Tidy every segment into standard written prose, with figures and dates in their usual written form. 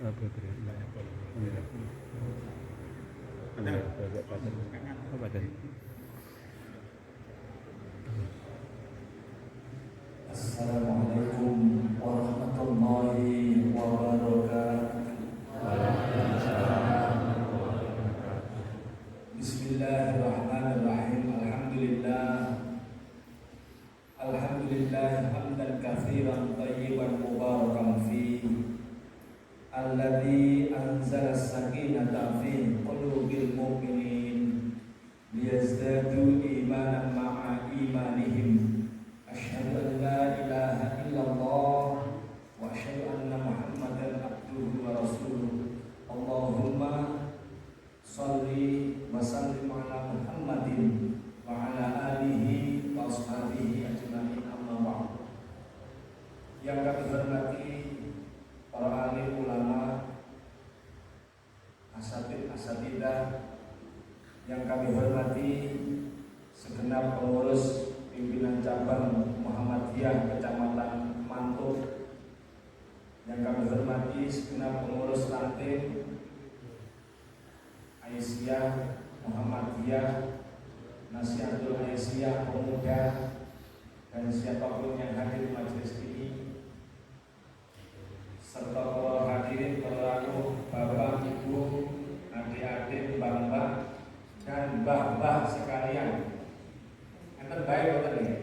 Apa itu? Assalamualaikum warahmatullahi wabarakatuh. Bismillahirrahmanirrahim. Alhamdulillah hamdan katsiran thayyiban mubarakan fihi. Alladzi anzala as-sakinata fi qulubil mu'minin liyazdadu imanan ma'a imanihim. Asyhadu an la ilaha illallah wa asyhadu anna Muhammadan abduhu wa rasuluh. Allahumma shalli wa sallim ala Muhammadin wa ala alihi wa ashabihi ajmain, amma ba'd. Yang kami hormati para alim ulama, asatidah, yang kami hormati segenap pengurus pimpinan cabang Muhammadiyah Kecamatan Mantuk, yang kami hormati segenap pengurus ranting Aisyah Muhammadiyah, Nasihatul Aisyah Pemuda, dan siapapun yang hadir di majelis ini, serta para hadirin, para bapak, ibu, adik-adik, mbak-mbak, dan mbah-mbah sekalian. Enten baik boten nggih?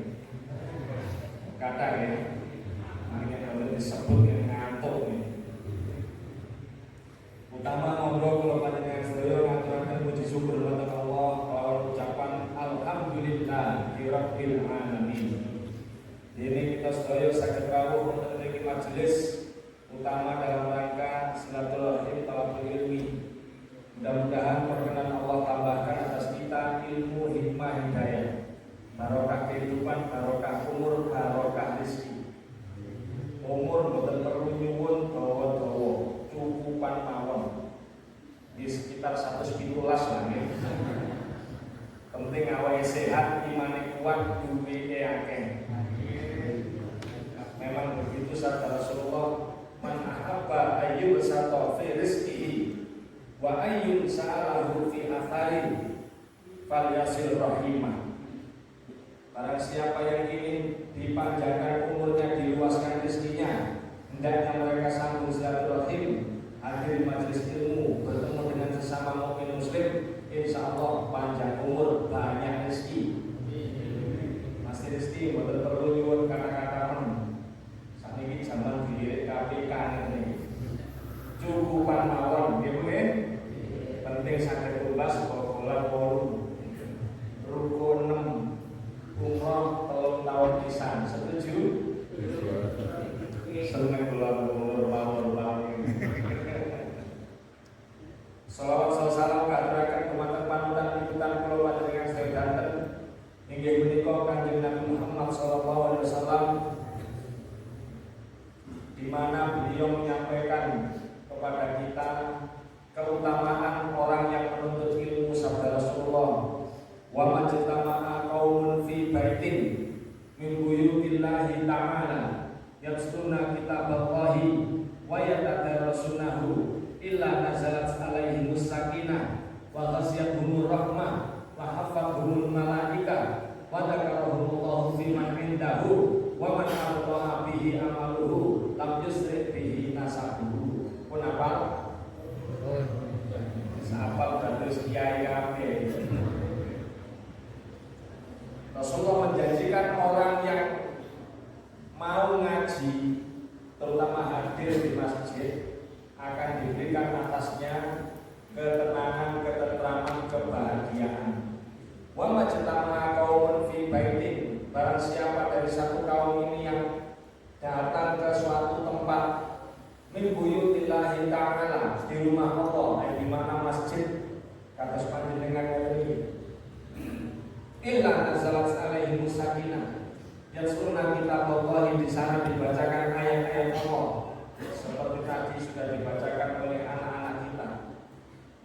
Kata ya. Mari kita disebut yang ngantuk ini. Utama ngobrol kula panjenengan sedaya ngaturaken puji syukur dhateng Allah kelawan ucapan alhamdulillah rabbil alamin. Dene kita sedaya saged rawuh wonten ing majelis utama dalam rangka silaturahim talabul ilmi. Mudah-mudahan perkenan Allah tambahkan atas kita ilmu, hikmah, hidayah, barokah kehidupan, barokah umur, barokah rezeki. Umur boten perlu nyuwun dawa-dawa, cukupan mawon. Di sekitar 117 lah ya. Penting awake sehat, imane kuat, duwite akeh. Memang begitu sabda Rasulullah, man ahabba ayyub sata fi rizqihi wa ayyun sa'alahu fi athari falyasil rahimah. Barang siapa yang ingin dipanjangkan umurnya, diluaskan rezekinya, hendaknya mereka sambung silaturahim, hadir di majelis ilmu, bertemu dengan sesama mukmin muslim, insyaallah panjang umur, banyak rezeki. Mas rezeki mboten perlu nyuwun kata-kata men. Sakniki zaman dilirik KPK ngene. Cukupan mawon nggih Bu. Penting saged tumbas bola polu. Rukun 6 umroh 3 tahun pisan. Setuju? Seneng kula umur mawon. Salawat salam katuraken dumateng panutan ikutan kula panjenengan sedaya danten inggih menika Kanjeng Nabi Muhammad sallallahu alaihi wasallam, di mana beliau menyampaikan kepada kita keutamaan orang yang menuntut ilmu. Sabda Rasulullah, wa majtama'a qaumun fi baitin min buyutillahi ta'ala yatluna kitaballahi wa yatadarasunahu illa nazalat alaihimus sakinah wa ghasyiyatuhumur rahmah wa hafathumul malaika wa dzakarahumullahu fi man indahu wa man ardaha bihi amaluhu lam yusri bihi nasabuhu. Pun apa? Sapal terus kiai kabeh. Rasulullah menjanjikan orang yang mau ngaji, terutama hadir di masjid, akan diberikan atasnya ketenangan, ketentraman, kebahagiaan. Wa majtama'a qaumun fi baitin, barang siapa dari satu kaum ini yang datang ke suatu tempat min buyutillahi ta'ala, di rumah Allah, di mana masjid, kata panjenengan ini, illa nazalat alaihimus sakinah, yasluna kitaballahi, di sana dibacakan ayat-ayat Allah seperti tadi sudah dibacakan oleh anak-anak kita.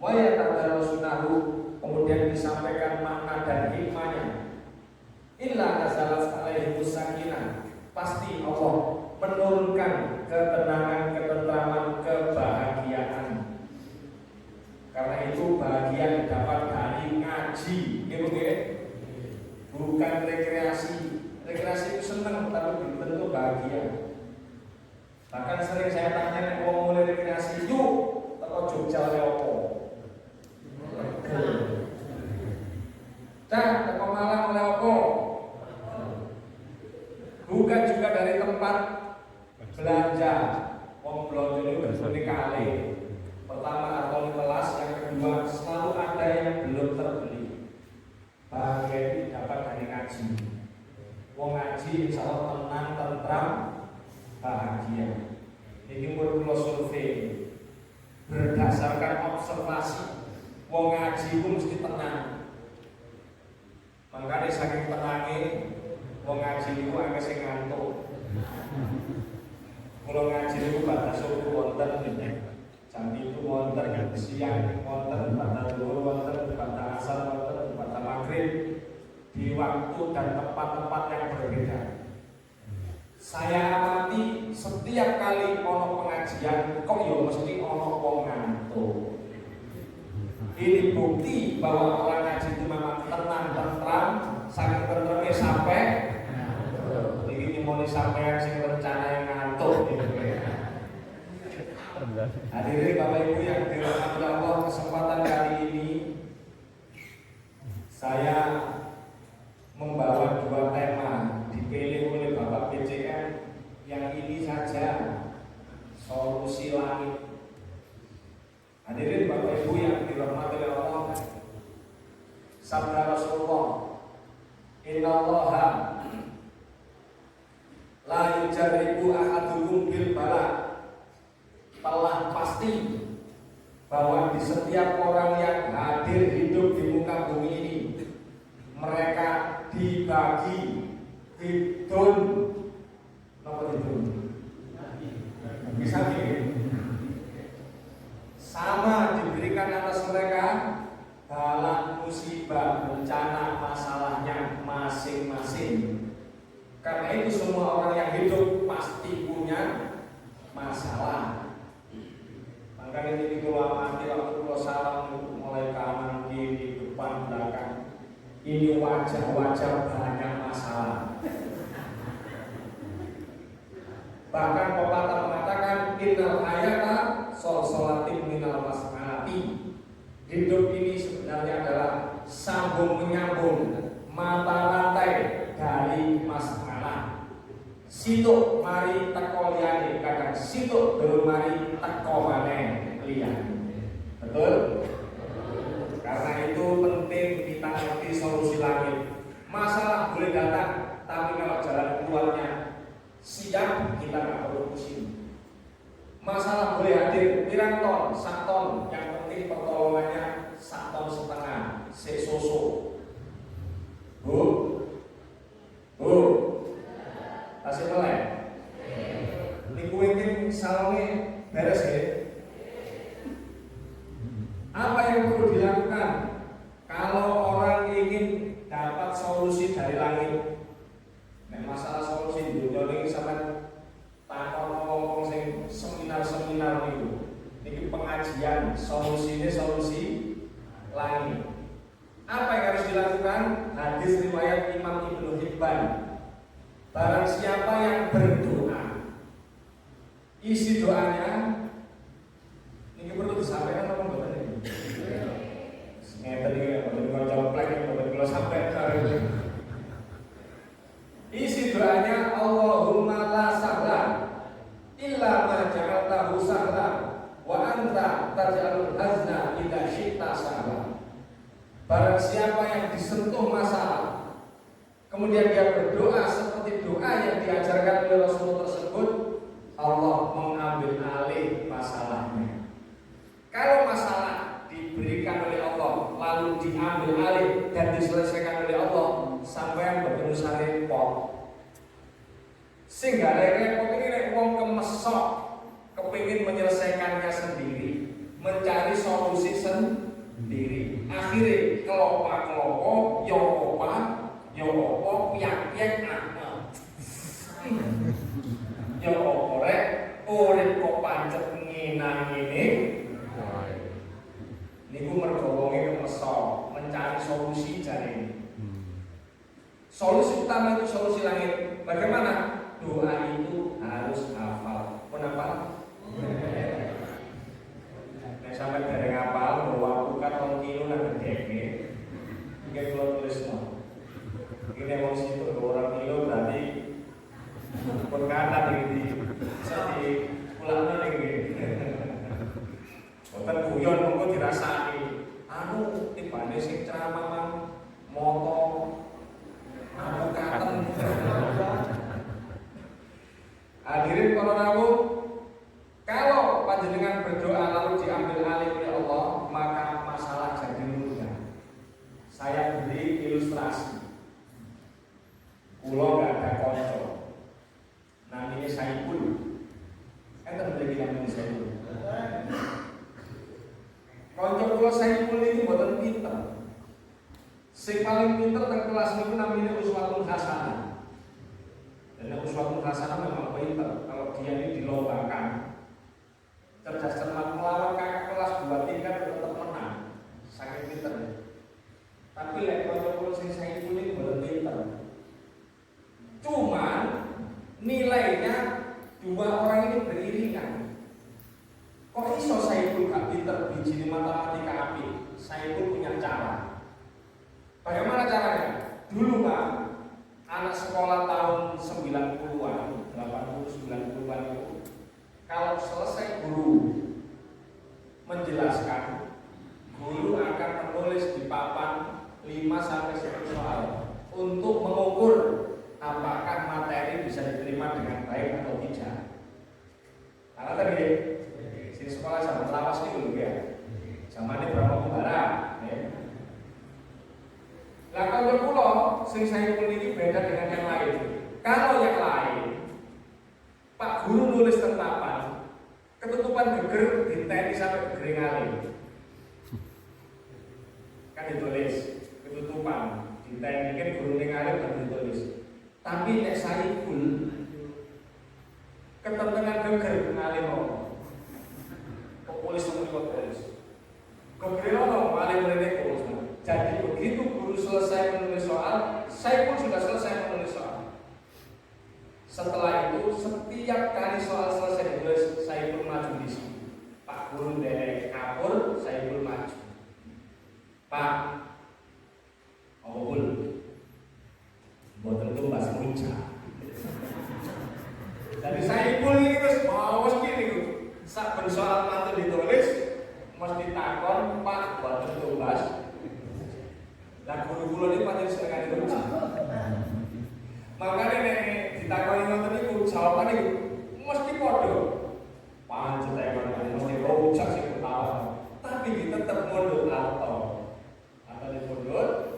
Wa yatadarasunahu, kemudian disampaikan makna dan hikmahnya. Illa nazalat alaihimus sakinah, pasti Allah menurunkan ketenangan, ketentraman, kebahagiaan ini kali. Pertama atau 15, yang kedua selalu ada yang belum terbeli. Bahagia itu dapat dari ngaji. Wong ngaji insya Allah tenang, tentram, bahagia. Ini pun kalau survei berdasarkan observasi, wong ngaji itu mesti tenang. Makanya saking tenangnya, wong ngaji itu agak sing ngantuk. Kalau ngaji itu batas suku wonten jam itu wonten, siang wonten, batas zuhur wonten, batas asar wonten, batas maghrib, di waktu dan tempat-tempat yang berbeda. Saya amati setiap kali ono pengajian, kok ya mesti ono wong ngantuk. Ini bukti bahwa orang ngaji itu memang tenang, tentram, saking tentramnya sampai ini mau disampaikan sing rencana yang ngantuk. Hadirin Bapak Ibu yang dirahmati Allah, kesempatan kali ini saya membawa dua tema dipilih oleh Bapak BCM yang ini saja, solusi langit. Hadirin Bapak Ibu yang dirahmati Allah, sabda Rasulullah, innallaha la yujarribu ahadukum bil bala. Telah pasti bahwa di setiap orang yang hadir hidup di muka bumi ini, mereka dibagi hidun, apa hidun? Bisa sama diberikan atas mereka bala, musibah, bencana, masalahnya masing-masing. Karena itu semua orang yang hidup pasti punya masalah. Makanya ini kalau amati waktu kalau salam mulai kanan kiri depan belakang, ini wajah-wajah banyak masalah. Bahkan pepatah mengatakan innal hayata solsolatin minal mas'alati. Hidup ini sebenarnya adalah sambung menyambung mata rantai dari masalah. Situ mari teko liyane, kadang situ belum mari teko maneh liyane. Betul? Karena itu penting kita ngerti solusi langit. Masalah boleh datang, tapi kalau jalan keluarnya siap, kita nggak perlu pusing. Masalah boleh hadir, pirang ton, 1 ton, yang penting pertolongannya 1,5 ton, sesoso. Bu, kasih melek. Niku ingin salonge beres ya. Apa yang perlu dilakukan kalau orang ingin dapat solusi dari langit? Nah, masalah solusi di dunia ini sampai takon ngomong sing seminar itu. Ini pengajian solusinya solusi langit. Apa yang harus dilakukan? Hadis riwayat Imam Ibnu Hibban. Barang siapa yang berdoa, isi doanya ini perlu disampaikan apa enggak ini? Ngeten iki boten komplek boten kula sampaikan. Isi doanya Allahumma la sahla illa ma ja'altahu sahla wa anta taj'alul hazna idza syi'ta sahla. Barang siapa yang disentuh masalah, kemudian dia berdoa seperti doa yang diajarkan oleh Rasulullah tersebut, Allah mengambil alih masalahnya. Kalau masalah diberikan oleh Allah, lalu diambil alih dan diselesaikan oleh Allah, sampai bertemu repot. Sehingga repot ini wong kemesok, kepingin menyelesaikannya sendiri, mencari solusi sendiri. Akhirnya kelopak-kelopak, yopo, piak-piak, yopo rek, urip kok pancet nginang ini. Niku mergo wonge kemesok, mencari solusi jare ini. Solusi utama itu solusi langit. Bagaimana? Doa itu harus hafal. Kenapa? Sampai dari ngapal, bahwa bukan orang kilo dan gede. Ini kalau tulis no. Ini mau situ 2 kilo berarti perkataan ini. Jadi pulang ini. guyon monggo dirasani. Anu tibane sing ceramah moto aku katen. Hadirin para rawuh, kalau panjenengan berdoa lalu diambil alih oleh Allah, maka masalah jadi mudah. Saya beri ilustrasi. Kulo gak ada konco, namanya Saipul. Enten mriki namanya Saipul. Konco kulo Saipul ini mboten pinter. Sing paling pinter teng kelas niku namanya Uswatun Hasanah. Dan Uswatun Hasanah memang pinter. Kalau dia ini dilombakan cerdas cermat melawan kakak kelas 2 tingkat tetap menang. Saking pinternya. Tapi lek konco sing Saipul ini mboten pinter. Cuman nilainya dua orang ini beriringan. Kok iso Saipul gak pinter biji matematika api? Saipul punya cara. Bagaimana caranya? Dulu Pak, anak sekolah tahun 90-an, 80-90-an itu, kalau selesai guru menjelaskan, guru akan menulis di papan 5-10 soal untuk mengukur apakah materi bisa diterima dengan baik atau tidak. Karena tadi si sekolah zaman lawas ini dulu ya, zaman ini berapa Kumbara ya. Nah kalau pulau sing Saipul ini beda dengan yang lain. Kalau yang lain Pak Guru nulis teng papan, ketutupan geger diteni sampai gegering alim. Kan ditulis ketutupan diteni kan guru ning alim kan ditulis. Tapi nek Saipul ketentengan geger ngalim kok tulis tulis. Geger ono paling mrene tulis. Jadi begitu guru selesai menulis soal, Saipul sudah selesai menulis soal. Setelah itu setiap kali soal selesai ditulis, Saipul maju di sini. Pak Guru derek kapur, Saipul maju. Pak, Obul, boten tumbas muncak. Jadi Saipul ini terus mau gini, saben soal mantu ditulis, mesti takon Pak boten tumbas. Lah guru-guru ini pancen setengah diuji. Makanya nek ditakoni ngoten niku jawabane mesti padha. Pancen mesti rojak sing ketawa. Tapi tetep mundur auto. Atau dimundur,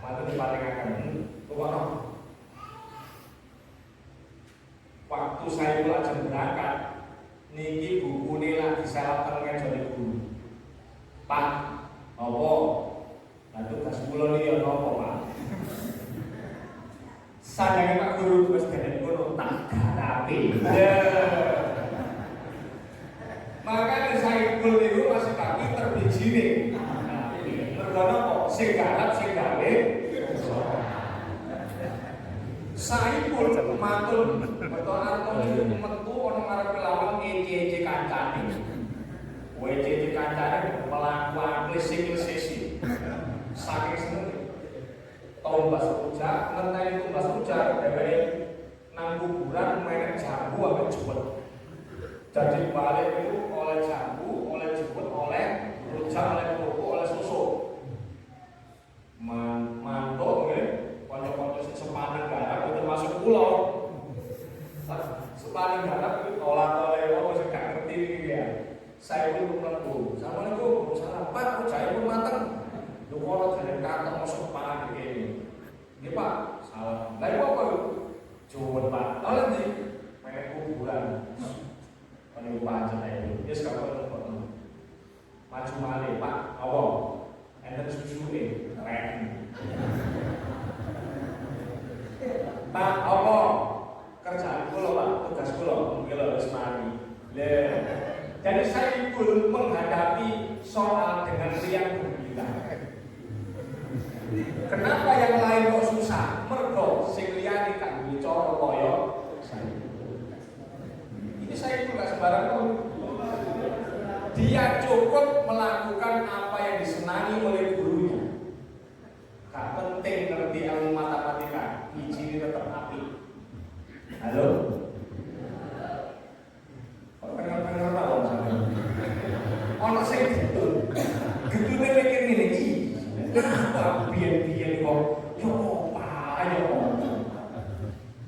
mati diparingaken. Kono. Waktu saya lajeng berangkat, niki bukune lagi salah teng meja guru. Pak, apa? Nah tugas kula niki ana apa, Pak? Sadange Pak Guru wis dene ngono tak garapi. Makane Saipul niku masih tak pinter bijine. Mergo napa? Sing garap sing gawe. Saipul matur beto arep metu ana ngarep lawan ece-ece kancane. Kowe ece-ece kancane melaku klise-klise. Saking seneng tombas rujak, ngenteni tombas rujak dheweke nang kuburan main jambu ambek jepet. Jadi balik itu oleh jambu, oleh jepet, oleh rujak, oleh kerupuk, oleh susu. Mantuk nggih, kanca-kanca sing sepadan garap termasuk kula. Sepadan garap itu olah-oleh wong sing gak ngerti iki ya. Saya pun mlebu. Assalamualaikum, salam Pak, rujake pun mateng. Lho kok jeneng kantong mosok pangan iki. Nggih Pak, salam. Lah iku apa? Juwet Pak. Oleh ndi? Main kuburan. Niku pancen ae. Wis kabeh ngono. Maju malih Pak, awo. Enten susuke, rek. Pak, apa? Kerjaan kula Pak, tugas kula mengko wis mari. Lah, jadi saya pun menghadapi soal dengan riang gembira. Kenapa yang lain kok susah? Mergo sing liyane kan duwe cara kaya saya. Ini saya itu gak sembarang kok. Dia cukup melakukan apa yang disenangi oleh gurunya. Gak penting ngerti ilmu matematika, ini tetap api. Halo? Kok pengen tahu misalnya? Ono sing dituntut Nah, biyen kok yo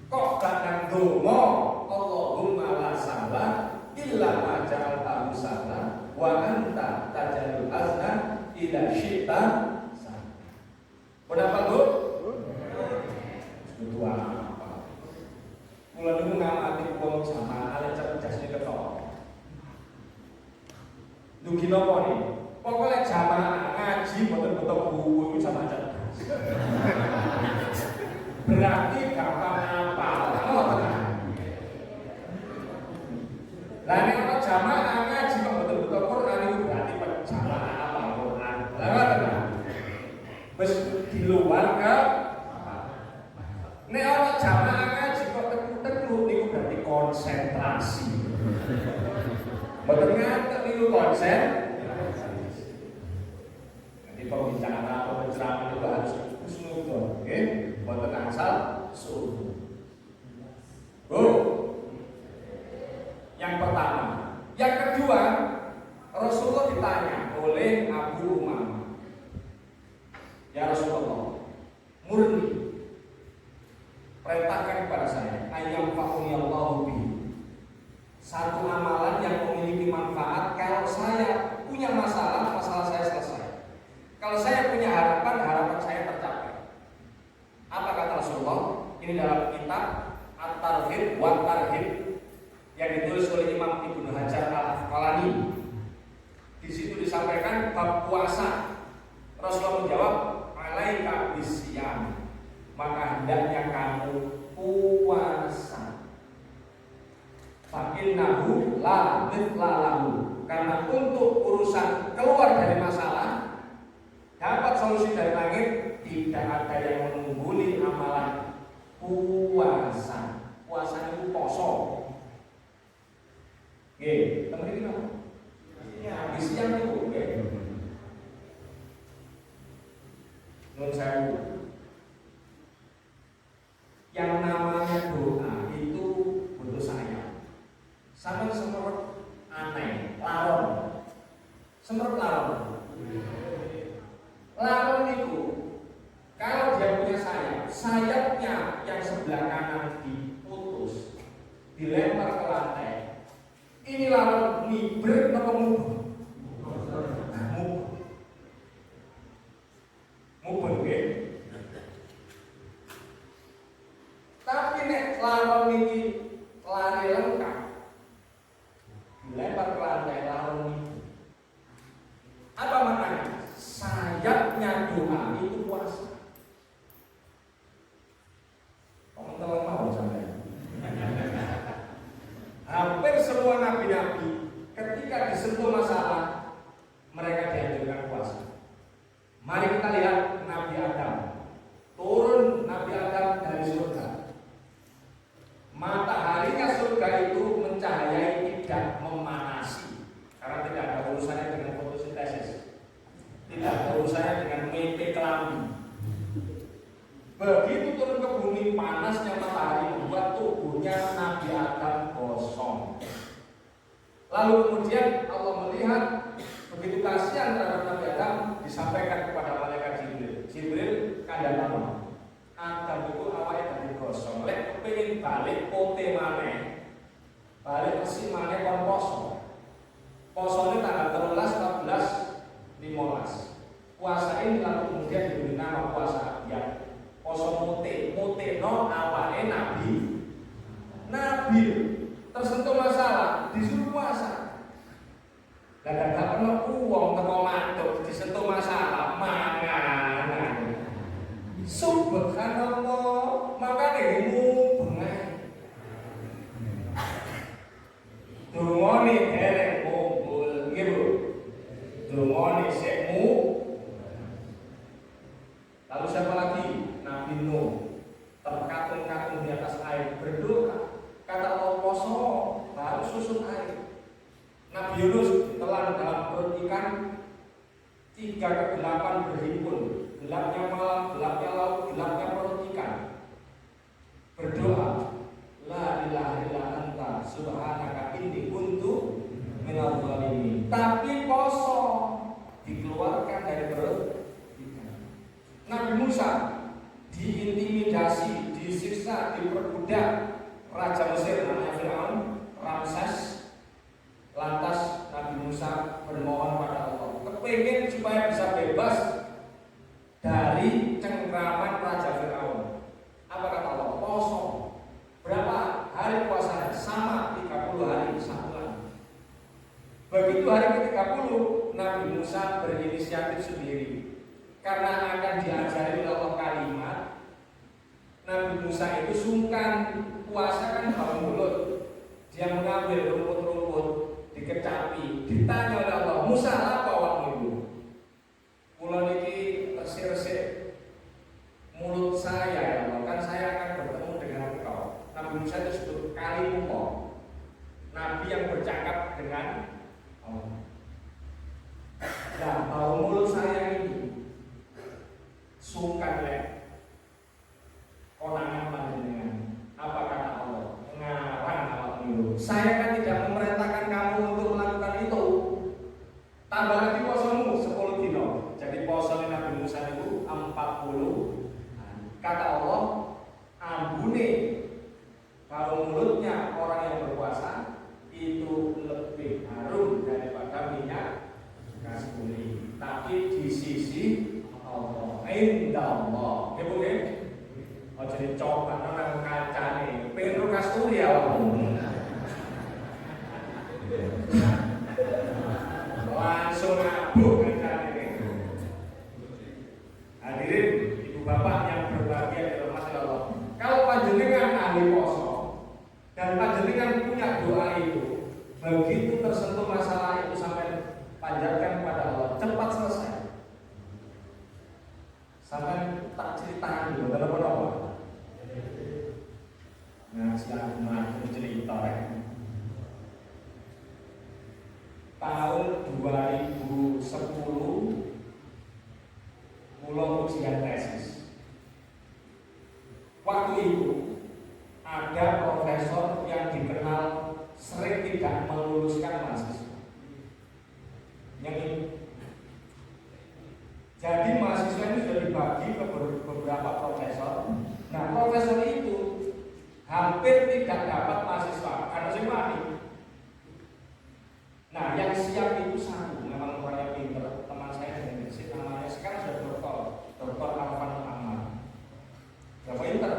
kok gak nang donga Allahumma la salah illa ma ja'altahu salah wa anta tajalul azna ila syi'ta salah. Pendapat Bu? Itu apa? Kula niku ngamati wong jamaah ale cerdas iki ketok. Dugi napa nih? Pokoknya jamaah ngaji betul-betul buku itu sama cerdas. Berarti gampang apal, tenang. Lah nek ana jamaah ngaji kok betul-betul Quran itu berarti jamaah apal Quran. Lah tenang. Wis di luar ke nek ana jamaah ngaji kok tekuk-tekuk niku berarti konsentrasi. Mboten ngaten niku konsentrasi. Jadi pembicaraan atau penceramah itu harus husnuzon, oke? Mboten asal suruh. Yang pertama, yang kedua, Rasulullah ditanya oleh Abu Umamah, ya Rasulullah, murni perintahkan kepada saya ayam fa'uni Allahu bihi, satu amalan yang memiliki manfaat kalau saya punya masalah saya selesai, kalau saya punya harapan saya tercapai. Apa kata Rasulullah? Ini dalam kitab At-Targhib wa Tarhib yang ditulis oleh Imam Ibnu Hajar Al-Asqalani. Di situ disampaikan bab puasa. Rasulullah menjawab, "Alaika bisyam." Maka hendaknya kamu puasa. Fa innahu la mithla lahu. Karena untuk urusan keluar dari masalah, dapat solusi dari langit, tidak ada yang mengungguli amalan puasa. Puasa itu poso. Oke, teman ini apa? Ya, habis siang itu, oke. Nun sewu. Yang namanya doa itu butuh sayang. Sama semerut aneh, laron. Semerut laron. Laron itu kalau dia punya sayapnya yang sebelah kanan diputus, dilempar ke lantai. Ini lawan miber atau mubeng? Mubeng, oke? Tapi nek lawan ini lari lengkap, dilempar ke lantai lawan miber. Apa maknanya? Sayapnya doa itu puasa. Teman-teman mau sampai? Hampir semua nabi-nabi ketika disentuh masalah mereka dianjurkan puasa. Mari kita lihat Nabi Adam. Turun Nabi Adam dari surga. Mataharinya surga itu mencahayai, tidak memanasi, karena tidak ada urusannya dengan fotosintesis, tidak ada urusannya dengan mimpi kelambi. Begitu turun ke bumi, panasnya matahari membuat tubuhnya Nabi Adam kosong. Lalu kemudian Allah melihat begitu kasihan terhadap Nabi Adam, disampaikan kepada malaikat Jibril. Jibril kandhane Adam itu awalnya dari kosong. Lek kepengin balik pote maneh, balik mesin maneh kon poso. Posone tanggal 13, 14, 15. Puasa ini lalu kemudian diberi nama puasa Abiyat. Poso mute no awake Nabi tersentuh masalah disuruh puasa. Lah gak ono uang teko matuk disentuh masalah mangan. Subhanallah, makane mubeng ae. Dungane derek kumpul, nggih Bu. Dungane sik mu. Lalu siapa lagi? Nabi Nuh terkatung-katung di atas air berdoa. Kata Allah poso harus susut air. Nabi Yunus ditelan dalam perut ikan 3 ke 8 berhimpun. Gelapnya malam, gelapnya laut, gelapnya perut ikan. Berdoa, la ilaha illa anta subhanaka inni kuntu minadh dhalimin. Tapi poso dikeluarkan dari perut ikan. Musa diintimidasi, disiksa, diperbudak Raja Mesir namanya Firaun, Ramses. Lantas Nabi Musa bermohon pada Allah, kepingin supaya bisa bebas dari cengkraman Raja Firaun. Apa kata Allah? Poso. Berapa hari puasanya? Sama 30 hari sebulan. Begitu hari ke-30, Nabi Musa berinisiatif sendiri. Karena akan diajari oleh Allah kalimat, Nabi Musa itu sungkan puasa kan bau mulut. Dia mengambil rumput-rumput, dikecapi, ditanya oleh Allah, Musa apa awakmu itu? Kula niki resik-resik mulut saya ya Allah, kan saya akan bertemu dengan engkau. Nabi Musa itu disebut kalimullah, Nabi yang bercakap dengan Allah. Nah, bau mulut saya ini sungkan ya, konangan panjenengan. Apa kata Allah? Ngarang awakmu. Saya kan tidak memerintahkan kamu untuk melakukan itu. Tambah lagi posomu 10 dino. Jadi poso Nabi Musa itu 40. Kata Allah, ambune kalau mulutnya orang yang berpuasa itu lebih harum daripada minyak kasturi. Tapi di sisi Allah, indallah. Ibu nggih. Oh jadi coba nang kancane, pengen kasturi ya. Langsung nabuk kancane. Hadirin ibu bapak yang berbahagia di rumah Allah. Kalau panjenengan ahli poso dan panjenengan punya doa itu, begitu tersentuh masalah itu sampai panjatkan kepada Allah, cepat selesai. Sampai tak ceritakan dulu, telepon apa? Nah, sekarang aku cerita ya. Tahun 2010 mulai ujian tesis. Waktu itu ada profesor yang dikenal sering tidak meluluskan mahasiswa. Yang ini. Jadi mahasiswa ini sudah dibagi ke beberapa profesor. Nah, profesor itu hampir tidak dapat mahasiswa karena saya mati. Nah, yang siap itu satu, memang orangnya pinter. Teman saya dari Gresik, namanya sekarang sudah Dr. Arfan Ahmad. Ya pinter.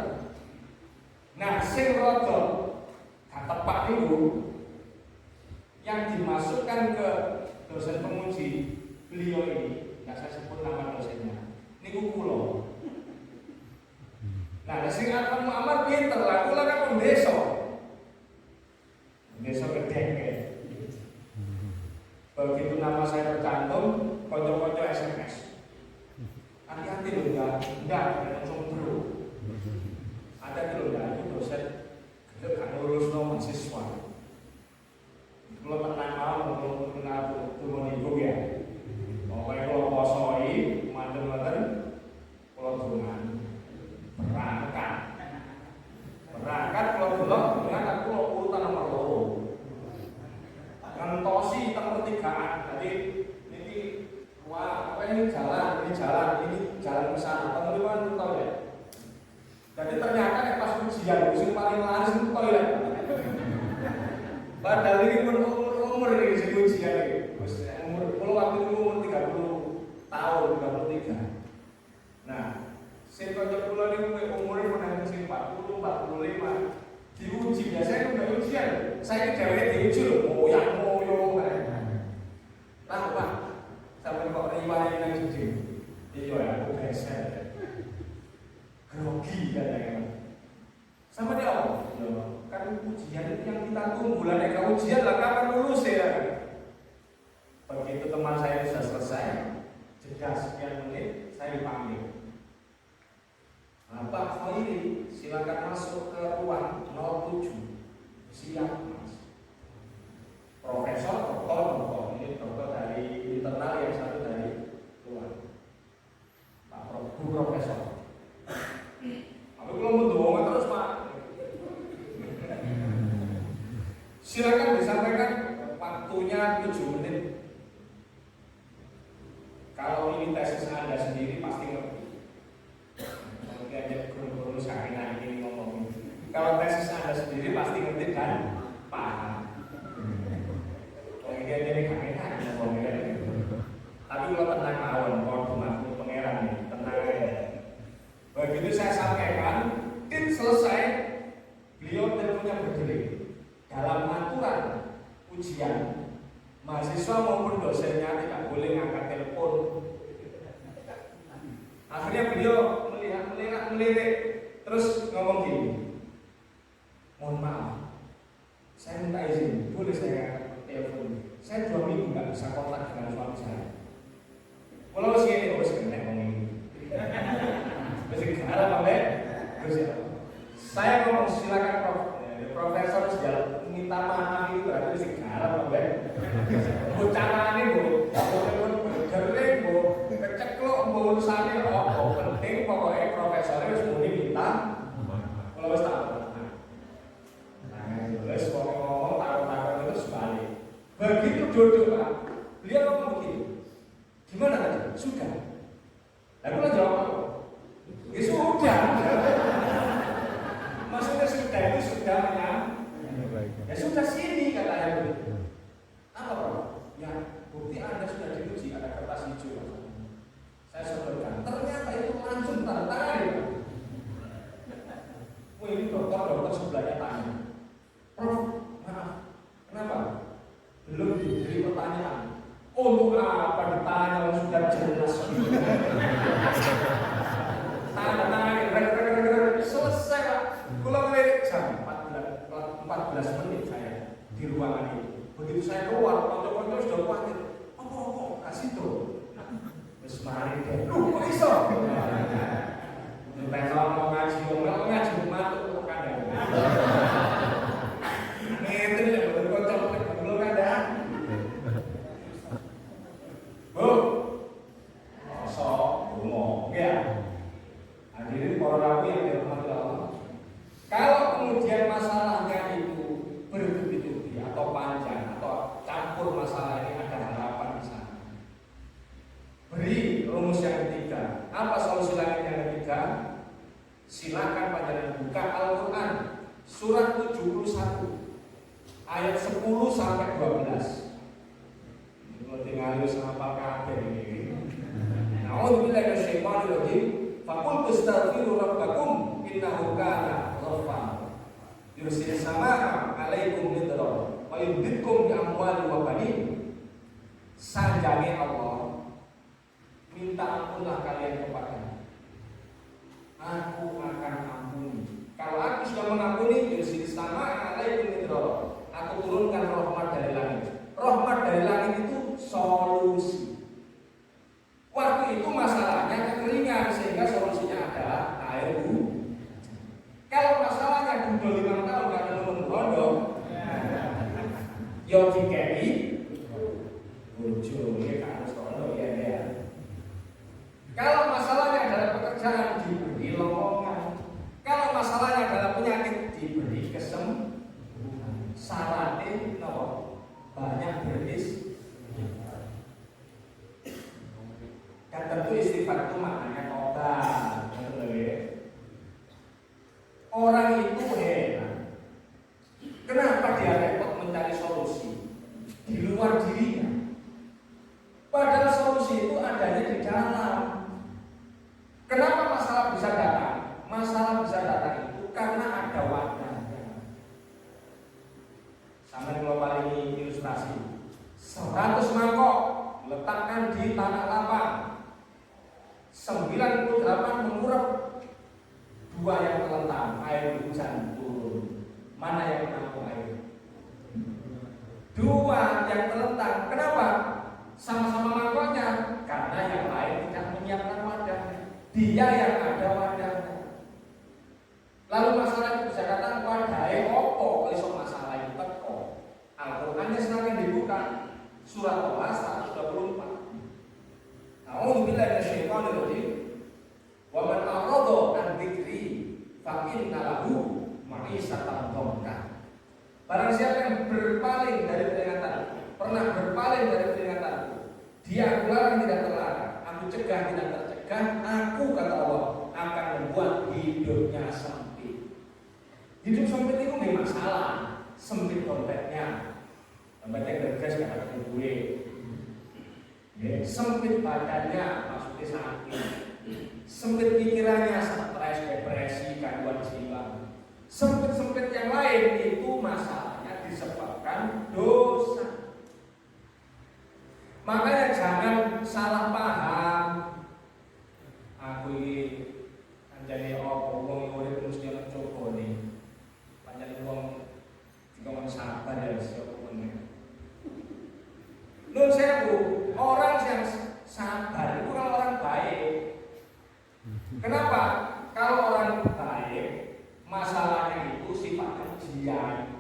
Nah, sing rodo gak tepat itu yang dimasukkan ke dosen penguji beliau ini, nggak saya sebut nama dosennya. Niku kula. Nah, sing Arfan Ahmad pinter lah, kula kan pendeso. Pendeso gedhe. Begitu nama saya tercantum, konco-konco SMS. Hati-hati loh, enggak, langsung bro. Ada loh, enggak, itu dosen gak lulus no mahasiswa. Kalau tenang mau, kalau kenal turun ibu ya. Pokoknya kalau posoi, mantan-mantan, kalau turun berangkat kalau belum, berangkat kalau urutan nomor 2. Ngentosi teng pertigaan. Jadi ini wah, apa ini jalan ke sana. Teman-teman tahu ya. Jadi ternyata pas ujian musim paling laris itu toilet. Padahal ini umur ini si ujian ini. Umur waktu itu umur 30 tahun, 33. Nah, si kocok pulau ini umurnya pernah musim 40, 45. Diuji biasanya itu nggak ujian. Saya ini ceweknya diuji loh, moyang lah pak, sampai kok riwayat yang jujur. Iya ya, aku geser. Grogi katanya. Sama dia apa? Kan ujian itu yang kita tunggu lah. Nek ujian lah kapan lulus ya? Begitu teman saya sudah selesai, jeda sekian menit, saya dipanggil. Pak Khairi, silakan masuk ke ruang 07. Siap mas. Profesor, dokter, ini dokter dari internal, yang satu dari luar. Pak Profesor. Aku belum mau terus Pak. Silakan disampaikan, waktunya 7 menit. Kalau ini tesis Anda sendiri pasti ngerti. dosennya tidak boleh ngangkat telepon. Akhirnya beliau melirik, terus ngomong gini, mohon maaf, saya minta izin, boleh saya telepon? Saya 2 minggu nggak bisa kontak dengan suami saya. Kalau sini harus kena ngomong ini, masih ada apa be? Saya ngomong silakan Profesor sejalan minta maaf itu berarti segala apa be? Ucapannya bu, gering bu, kecekluk bu urusannya penting pokoknya profesornya harus muni minta. Kalau harus tahu. Terus ngomong taruh itu sebalik. Begitu duduk pak, beliau ngomong begini. Gimana tadi? Sudah. Lalu lo jawab apa? Ya sudah. Maksudnya sudah itu sudah ya sudah sini katanya begitu. Apa Pak? Ya bukti Anda sudah diuji, ada kertas hijau. Saya sodorkan. Ternyata itu langsung tanda tangan ya. Wah ini dokter sebelahnya tanya, Prof, maaf, kenapa? Belum diberi pertanyaan. Untuk apa ditanya kalau sudah jelas? Tanda tangan, selesai Pak. Pulang lirik jam 14 menit saya di ruangan itu. Begitu saya keluar, konco-konco sudah khawatir. Apa kasih tuh. Terus mari deh. Kok iso? Kalau mau ngaji matuk kadang. Ngeten ya konco belum kadang. Bu. Sok ngomong ya. Hadirin para nabi yang dirahmati Allah. Kalau kemudian masalahnya itu bertubi-tubi atau panjang atau campur masalah ini, ada harapan di sana. Beri rumus yang ketiga. Apa solusi lain yang ketiga? Silakan panjenengan buka Al-Quran surat 71 ayat 10 sampai 12. Ini tinggal sama kabeh ini. A'udzubillahi minasyaitonir rajim. Faqul tastaghfiru rabbakum innahu kana ghaffara yursilis samaa'a 'alaikum midrara wa yumdidkum bi amwalin wa banin. Sanjange Allah, minta ampunlah kalian kepada aku akan ampuni. Kalau aku sudah mengampuni, yursilis samaa'a 'alaikum midrara, aku turunkan rahmat dari langit. Rahmat dari langit itu solusi. Waktu itu masalahnya kekeringan sehingga solusinya adalah air hujan. Kalau masalahnya duduk 5 tahun gak ada rondo, yo dikei bojo ya harus rondo ya. Kalau masalahnya adalah pekerjaan diberi lowongan. Kalau masalahnya adalah penyakit diberi kesembuhan. Syaratnya banyak beris. Dan tentu istighfar itu maknanya tobat. Orang itu heran. Kenapa dia repot mencari solusi di luar dirinya? Padahal solusi itu adanya di dalam. Kenapa masalah bisa datang? Masalah bisa datang itu karena ada wadahnya. Sampai kalau paling ilustrasi 100 mangkok letakkan di tanah lapang, 98 mengurap, 2 yang terlentang, air hujan turun. Mana yang menampung air? 2 yang terlentang. Kenapa? Sama-sama mangkoknya. Karena yang lain tidak menyiapkan wadahnya. Dia yang ada wadahnya. Lalu masalah itu bisa datang wadahnya opo. Kalau masalah itu teko. Al-Qurannya silahkan dibuka. Surat Al-Asr 124. A'udzubillahi minasyaitonir rajim. Wa man a'rada an dzikri fa inna lahu ma'isatan dhanka. Barang siapa yang berpaling dari peringatan, pernah berpaling dari peringatan, dia aku larang tidak terlarang, aku cegah tidak tercegah, aku kata Allah akan membuat hidupnya sempit. Hidup sempit itu nggak masalah, sempit dompetnya, dompetnya gerges gak ada duit. Sempit badannya, maksudnya sakit. Sempit pikirannya, stres, depresi, gangguan jiwa. Sempit-sempit yang lain itu masalahnya disebabkan dosa. Makanya jangan salah paham. Aku ini anjane opo wong urip mesti ana cobane. Pancen wong dikon sabar ya sapa meneh. Nun sewu, orang yang sabar itu kan orang baik. Kenapa? Kalau orang baik, masalahnya itu sifatnya ujian.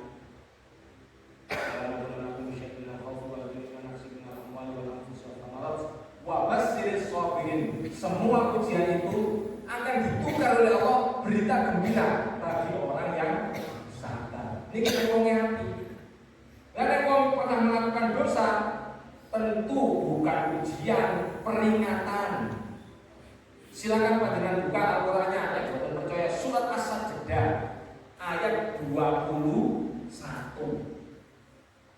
Semua ujian itu akan ditukar oleh Allah berita gembira bagi orang yang sabar. Ini kita ngomongin hati. Karena kalau pernah melakukan dosa, tentu bukan ujian, peringatan. Silakan panjenengan buka Al-Qur'annya, yang boten percaya surat As-Sajdah ayat 21.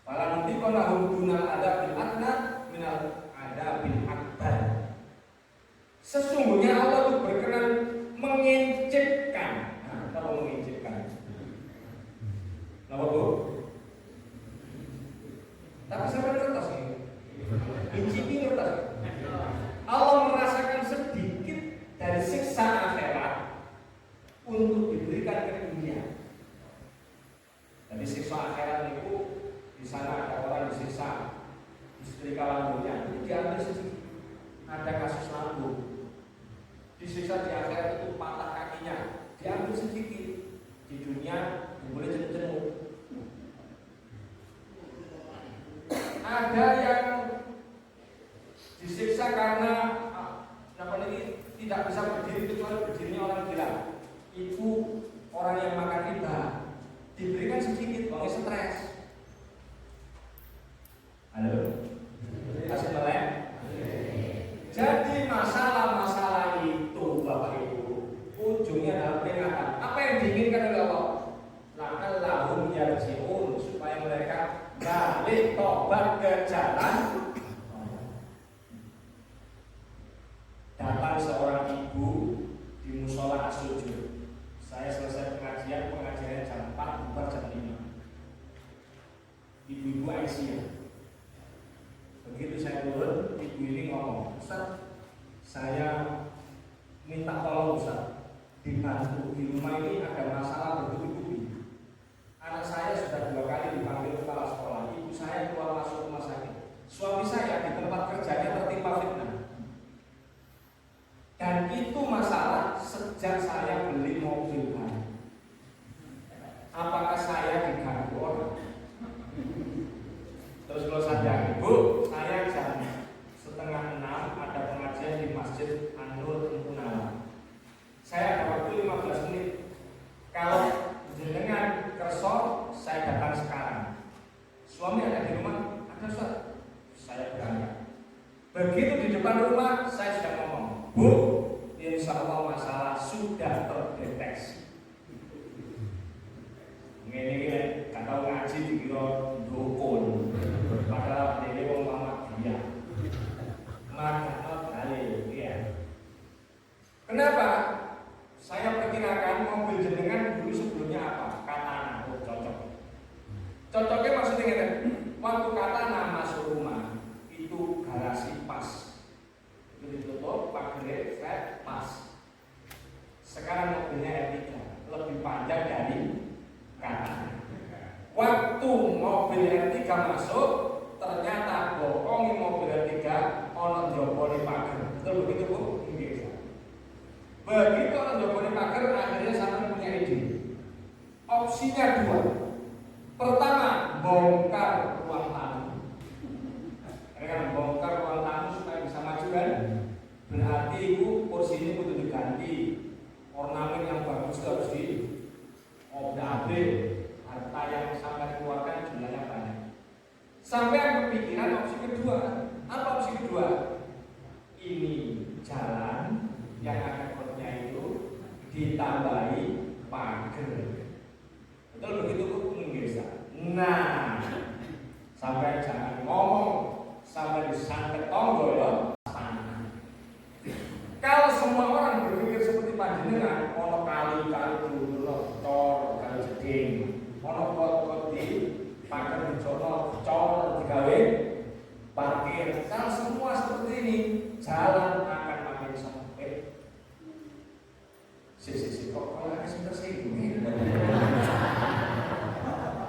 Fala nudiqannahum dunal adabil adna minal adabil akbar. Sesungguhnya Allah itu berkenan mengincipkan. Nah, kalau mengincipkan. Kenapa Bu? Tapi sampai kertas ini. Incipi kertas. Allah merasakan sedikit dari siksa akhirat untuk diberikan ke dunia. Jadi siksa akhirat itu di sana ada orang disiksa disetrika lambungnya, itu diambil sedikit. Ada kasus lambung. Disiksa di akhirat itu patah kakinya, diambil sedikit. Di dunia boleh jenguk. Ada yang disiksa karena ini tidak bisa berdiri, kecuali berdirinya orang gila. Itu orang yang makan riba, diberikan sedikit, orangnya stres. Halo, kasih melek. Jadi masalah-masalah itu Bapak Ibu ujungnya adalah peringatan. Apa yang diinginkan oleh Allah? La'allahum yarji'un, supaya mereka balik tobat ke jalan. Datang seorang ibu di musola As-Sujud. Saya selesai pengajiannya jam 4, bubar jam 5. Ibu-ibu Aisyah. Begitu saya turun, ibu ini ngomong, Ustaz, saya minta tolong Ustaz, dibantu. Di rumah ini ada masalah bertubi-tubi. Anak saya sudah 2 kali dipanggil kepala sekolah. Ibu saya keluar masuk rumah sakit. Suami saya di tempat kerjanya tertimpa fitnah. Dan itu masalah sejak saya beli mobil baru. Apakah saya diganggu orang? Terus kalau saya ibu, saya jam 5:30 ada pengajian di Masjid An-Nur Unpunala. Saya ada waktu 15 menit. Kalau jenengan kerso, saya datang sekarang. Suami ada di rumah, ada Ustaz. Saya berangkat. Begitu di depan rumah, saya sudah ngomong, Bu, insya Allah masalah sudah terdeteksi. Ini gak tahu ngaji dikira dukun, padahal ini wong Muhammadiyah. Maka balik, ya. Kenapa? Saya perkirakan mobil jenengan dulu sebelumnya apa? Katana, oh cocok. Cocoknya maksudnya kan, waktu Katana masuk rumah itu garasi pas, itu ditutup, pagar flat pas. Sekarang mobilnya R3 lebih panjang dari Katana. Waktu mobil R3 masuk, ternyata bohongi mobil R3 ono njobone pagar. Betul begitu Bu? Begitu ono njobone pagar, akhirnya sampai punya ide. Opsinya 2. Pertama, bongkar ruang tamu. Karena bongkar ruang tamu supaya bisa maju kan? Berarti itu kursi ini butuh diganti. Ornamen yang bagus itu harus diobrak-abrik. Harta yang sampai keluarkan jumlahnya banyak. Sampai yang kepikiran opsi kedua. Apa opsi kedua? Ini jalan yang ada kotnya itu ditambahi pagar. Betul begitu Bu? Nah, sampai jangan ngomong sampai disantet tonggo ya. Kalau semua orang berpikir seperti panjenengan, ono kali-kali dulu cor, kali jeding, ono kot-kot di pagar dijono, cor digawe parkir. Kalau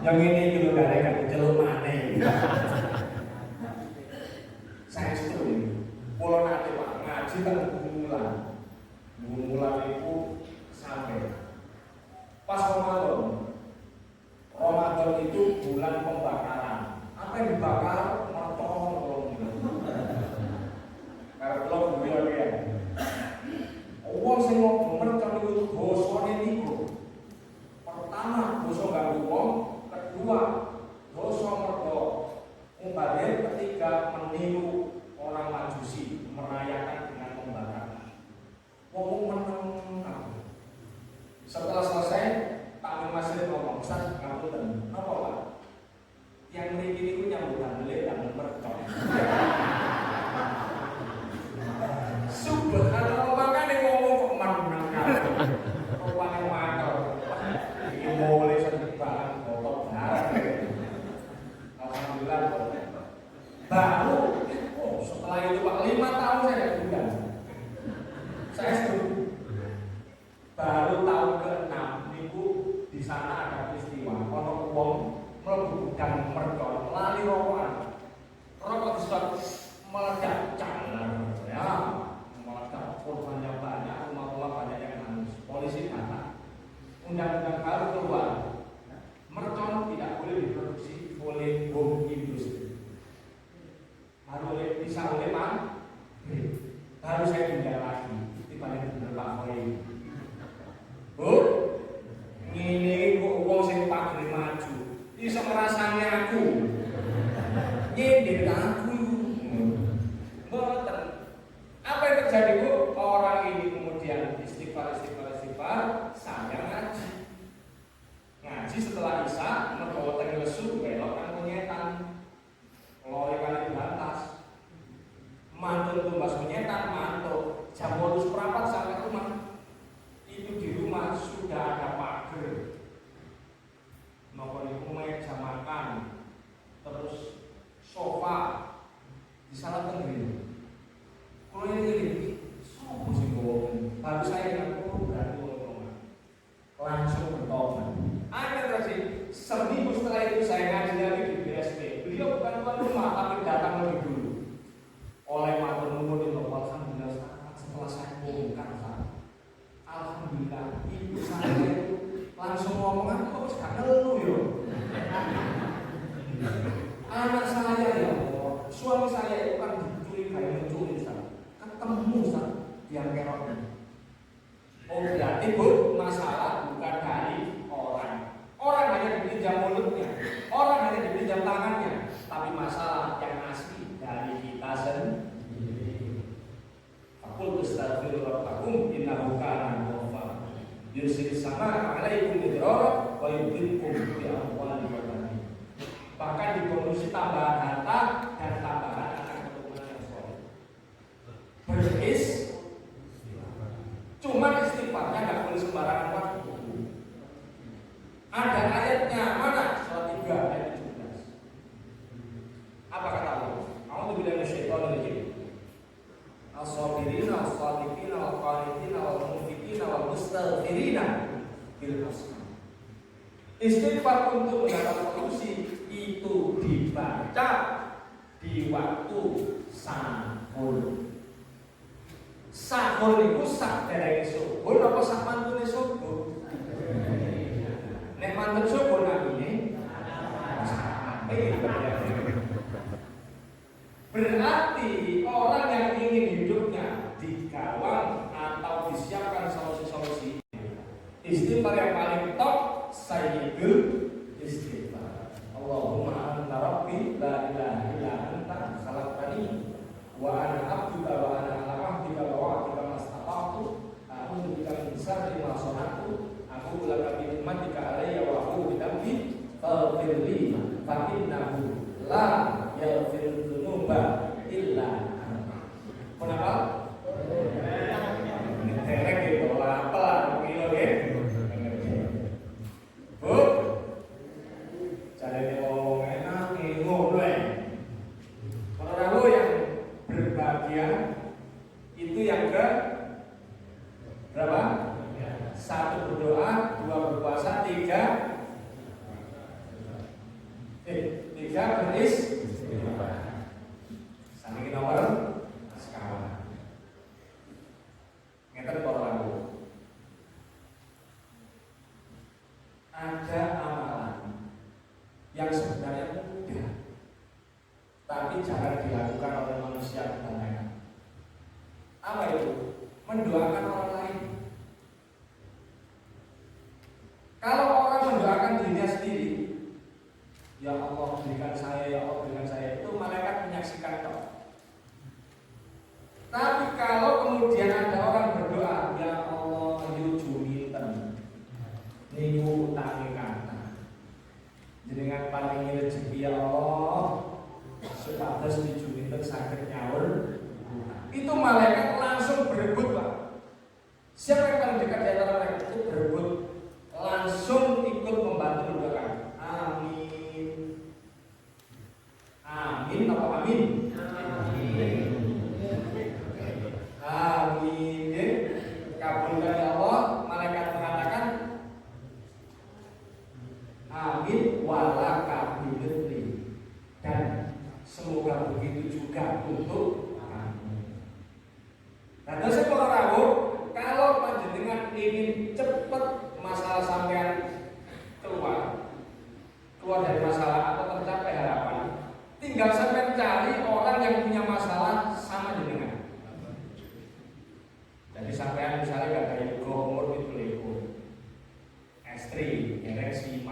Yang ini gitu gak ada celuk maneh. Saya setuju. Kalau nanti Pak ngaji kan Bungulan itu sampai pas Ramadan itu bulan pembakaran. Apa yang dibakar? Mercon. Karena kalau beliau ya, orang sing ngomong mercon itu dosane niku. Pertama dosa ganggu wong, kedua dosa mergo umpamane ketiga meniru orang Majusi merayakan dengan membakar. Ngomong menang. Setelah selesai, Pak Masih ngomong, "Ustaz, ngapunten, napa Pak? Yang mriki niku nyambutan lek dan mercon." Subhanallah, makane ngomong kok menang kabeh. Rupane matur. Iki mulai sebaran botok barang. Alhamdulillah. Baru setelah itu Pak 5 tahun saya diundang. Saya setuju. Baru tahun ke-6 niku di sana ada peristiwa ono wong mlebu gudang mercon lali rokokan. Rokok disebut meledak jalan ya. Meledak korbannya banyak, rumah-rumah banyak yang hangus. Polisi datang. Undang-undang baru keluar. Mercon tidak boleh diproduksi oleh bom industri. Bisa oleh pabrik. Baru saya pindah lagi. Itu paling bener Pak Koi. Bu, ini kok wong sing pabrik maju. Iso ngrasani aku. Nyindir aku. Mboten. Apa yang terjadi Bu? Orang ini kemudian istighfar, saya ngaji. Ngaji setelah Isya, mergo teng lesu belok nang penyetan. Lore kali batas. Mantul tumbas penyetan, mantul. Jam 8:00 sampai rumah. Itu di rumah sudah ada pagar. Napa niku meja makan. Terus sofa di sana tenggiri. Kalau ini sopo sing ngomong. Baru saya yang berani ngomong. Langsung bertobat. Ada terjadi seminggu setelah itu saya ngaji lagi di BSD. Beliau bukan tuan rumah tapi datang lebih dulu. Oleh matur nuwun itu alhamdulillah setelah saya bongkar alhamdulillah ibu saya itu langsung ngomong kok gak ngeluh yo. Anak saya ya Allah, suami saya itu kan diculik kayak mencuri ketemu yang kerok. Oh berarti Bu, masalah bukan dari orang. Orang hanya dipinjam mulutnya, orang hanya dipinjam tangannya, tapi masalah yang asli dari kita sendiri. Aqul astaghfiru rabbakum innahu kana ghaffara. Yursilis samaa 'alaikum midrara wa yumdidkum bi amwalin wa banin. Bahkan dibonus tambahan harta dan tambahan anak keturunan yang soleh. Beris, cuma istighfarnya nggak boleh sembarangan waktu. Ada ayatnya mana? Surat 3 ayat 17. Apa kata Allah? A'udzubillahi minasyaitonir rajim. As-sabirina was-shadiqina wal-qanitina wal-munfiqina wal-mustaghfirina bil ashar. Istighfar untuk mendapat solusi itu dibaca di waktu sahur. Sahur itu sak derenge subuh apa sak mantune subuh? Nek mantun subuh namine berarti orang yang ingin hidupnya digawang atau disiapkan solusi-solusi istighfar yang paling top sayyidul istighfar. Allahumma anta rabbi la ilaha illa anta khalaqtani wa ana abduka wa ana ala ahdika wa wa'dika mastata'tu a'udzu bika min syarri ma sana'tu aku laka bi ni'matika alayya wa a'udzu bi dhanbi faghfir li fa innahu la yaghfiru dzunuba illa anta. Kenapa? Derek gitu lapar kilo nggih. Bu, carane wong enak ngono ae. Para yang berbahagia itu yang ke berapa? 1 berdoa, 2 berpuasa, 3 itu malaikat langsung berebut Pak. Siapa yang paling dekat di antara mereka itu berebut, langsung ikut membantu mendoakan. Amin. Amin apa amin? Amin. Kabulkan ya Allah. Malaikat mengatakan amin walaka bimithli, dan semoga begitu juga untuk kamu. Nah, terus para rawuh, kalau panjenengan ingin cepat masalah sampean keluar dari masalah atau tercapai harapan, tinggal sampean cari orang yang punya masalah sama dengan. Jadi sampean misalnya gak ada ego, umur itu ego, estri, ereksi,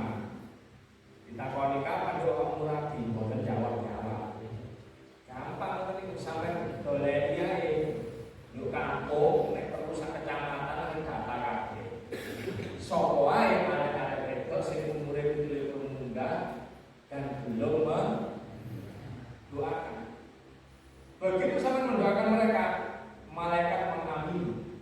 ditakoni kapan doa muradi, boten jawab. Gampang itu sampean dolek ya yuk kampung, nek perlu sak kecamatan data kabeh. Sapa wae arek-arek wedok sing umure 25 munggah dan belum mendoakan. Begitu sampean mendoakan mereka, malaikat mengamini.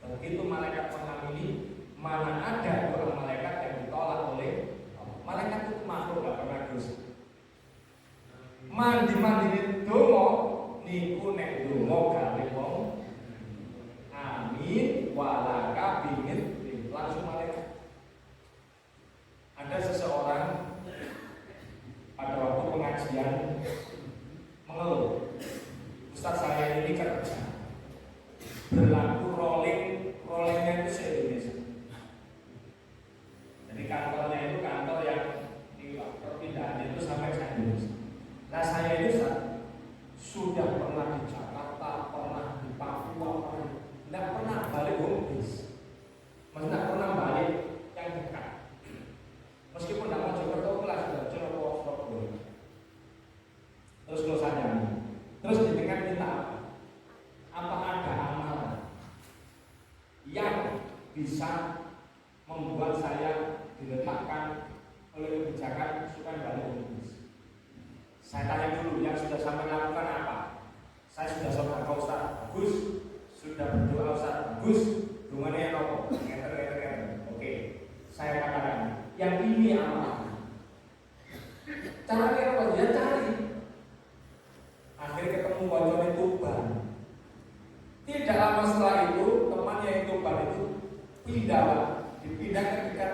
Begitu malaikat mengamini, mana ada doa malaikat yang ditolak oleh Allah. Malaikat itu makhluk gak pernah dosa. Mandi donga niku nek donga gawe wong amin walaka bingit langsung malaikat. Ada seseorang pada waktu pengajian mengeluh, Ustaz saya ini kerja berlaku rollingnya itu se-Indonesia. Jadi kantornya itu kantor yang di perpindahan itu sampai ke Indonesia. Nah saya itu sudah pernah di Jakarta, pernah di Papua, tidak pernah balik home base, tidak pernah balik yang dekat. Meskipun tidak mau Jakarta, kelas sudah Surabaya. Terus kalau saya terus didengar minta apa ada amalan yang bisa membuat saya diletakkan oleh kebijakan supaya balik home base. Saya tanya dulu, yang sudah sampai lakukan apa? Saya sudah sedekah Ustaz, bagus. Sudah berdoa Ustaz, bagus. Dungannya apa? Ngeter. Oke. Saya katakan, yang ini apa? Caranya apa? Dia cari. Akhirnya ketemu wajahnya Tuban. Tidak lama setelah itu, temannya yang Tuban itu dipindah ke dekat.